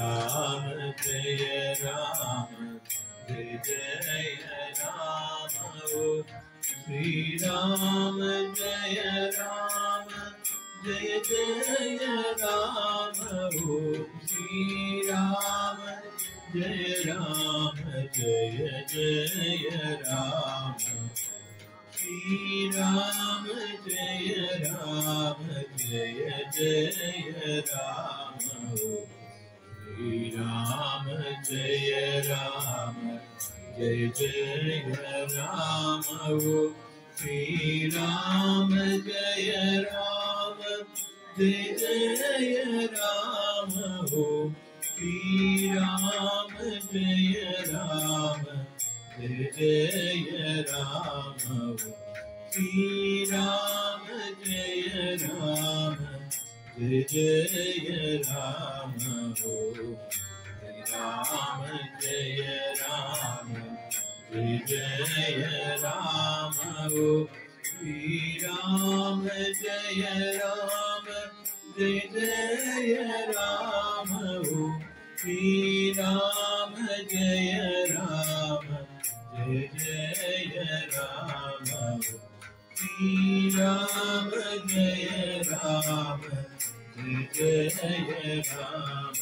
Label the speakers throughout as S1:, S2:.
S1: राम जय राम जय जय राम श्री राम जय राम जय जय राम श्री राम जय राम जय जय राम श्री राम जय राम जय जय राम श्री राम जय राम जय जय राम श्री राम जय राम जय जय राम श्री राम जय राम जय जय राम श्री राम जय राम जय जय राम राम जय राम जय जय राम श्री राम जय राम जय जय राम श्री राम जय राम जय जय राम श्री राम जय राम जय जय राम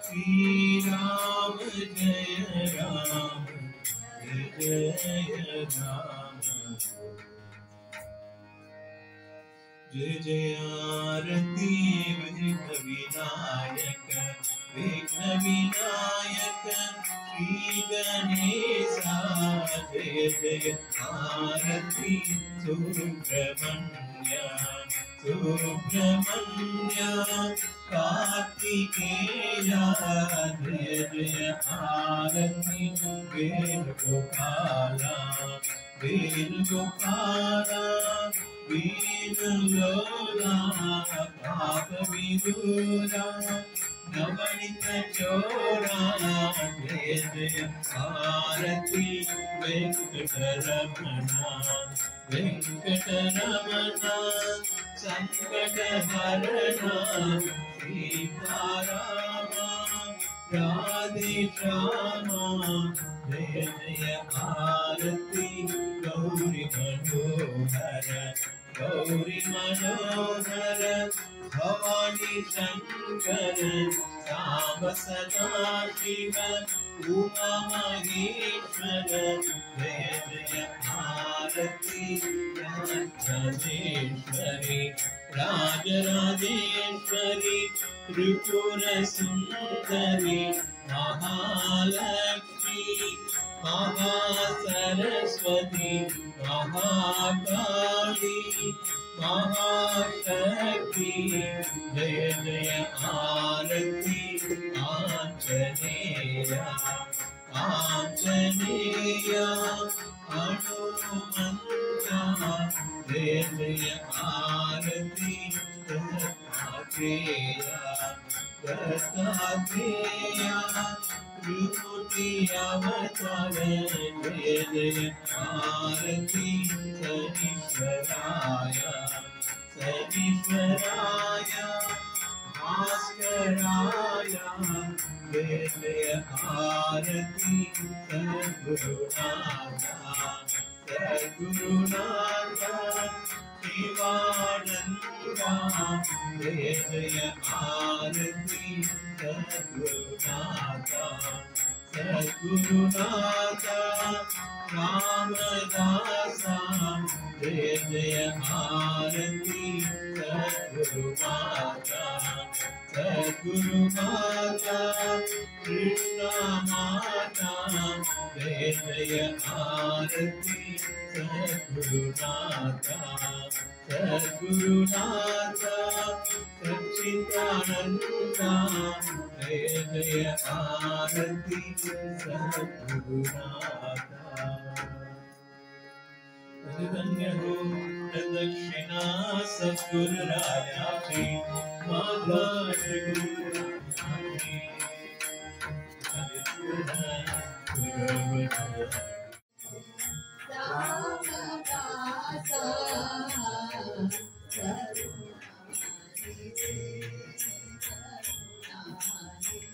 S1: श्री राम जय राम जय जय राम जय जय आरती विघ्न विनायक विघ्न विनायक श्री गणेशा जय जय आरती सुब्रह्मण्य सुब्रह्मण्य कार्तिकेया जय जय आरती वेणुगोपाला वेणुगोपाला वेणुलोला पापविदूरा नवनीत चोरा जय जय आरती वेंकटरमणा वेंकटरमणा संकटहरणा सीतारामा राधेश्यामा जय जय आरती गौरी मनोहर गौरी मनोहर भवानी शंकर साम सदा शिव उमा महेश्वर जय जय आरती राजेश्वरी राजराजेश्वरी त्रिपुर सुंदरी महालक्ष्मी महासरस्वती महाकाली महाशक्ति जय जय आरती आंजनेया आंजनेया हनुमंता जय जय आरती दत्तात्रेया दत्तात्रेया त्रिमूर्ति अवतार जय जय आरती शनीश्वराय शनीश्वराय भास्कराय जय जय आरती सद्गुरुनाथा सद्गुरुनाथा शिवानंदा जय जय आरती सद्गुरुनाथा सद्गुरुनाथा रामदासा जय जय आरती सद्गुरुनाथा सद्गुरुनाथा कृष्ण माता जय जय आरती सद्गुरुनाथा सद्गुरुनाथा सच्चिदानंदा जय जय आरती सद्गुरुनाथा धन्य हो प्रदक्षिणा सद्गुरुराया Shri Mata
S2: Thank you.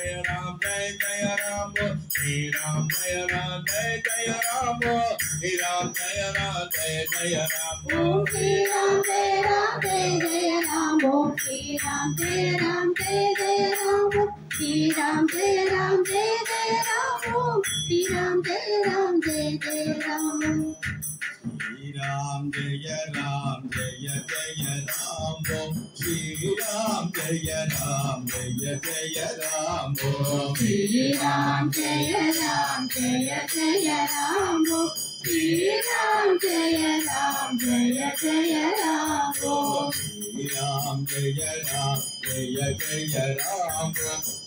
S1: Jai Ram, Jai Jai Ram, Shri Ram, Jai Ram, Jai Jai Ram, Shri Ram, Jai Ram, Jai Jai Ram,
S2: Shri Ram, Jai Ram, Jai Jai Ram, Shri Ram, Jai Ram, Jai Jai Ram, Shri Ram, Jai Ram, Jai Jai Ram, Shri Ram, Jai Ram, Jai Jai Ram.
S1: Shri Ram, Jai Ram, Jai Jai Ram, Shri Ram, Jai Ram, Jai Jai Ram,
S2: Shri Ram, Jai Ram, Jai Jai Ram, Shri Ram, Jai Ram, Jai Jai Ram.
S1: Shri Ram, Jai Ram, Jai Jai Ram,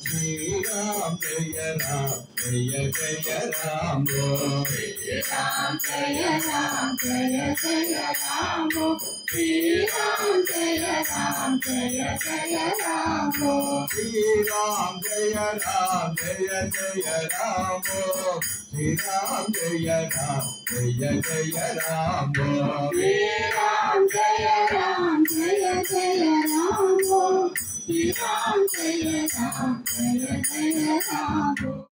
S1: Shri Ram, Jai Ram, Jai Jai Ram,
S2: Shri Ram, Jai Ram, Jai Jai Ram, Shri Ram, Jai Ram, Jai Jai Ram.
S1: Shri Ram, Jai Ram, Jai Jai Ram, Shri Ram, Jai Ram, Jai Jai Ram,
S2: Shri Ram, Jai Ram, Jai Jai Ram, Shri Ram, Jai Ram, Jai Jai Ram.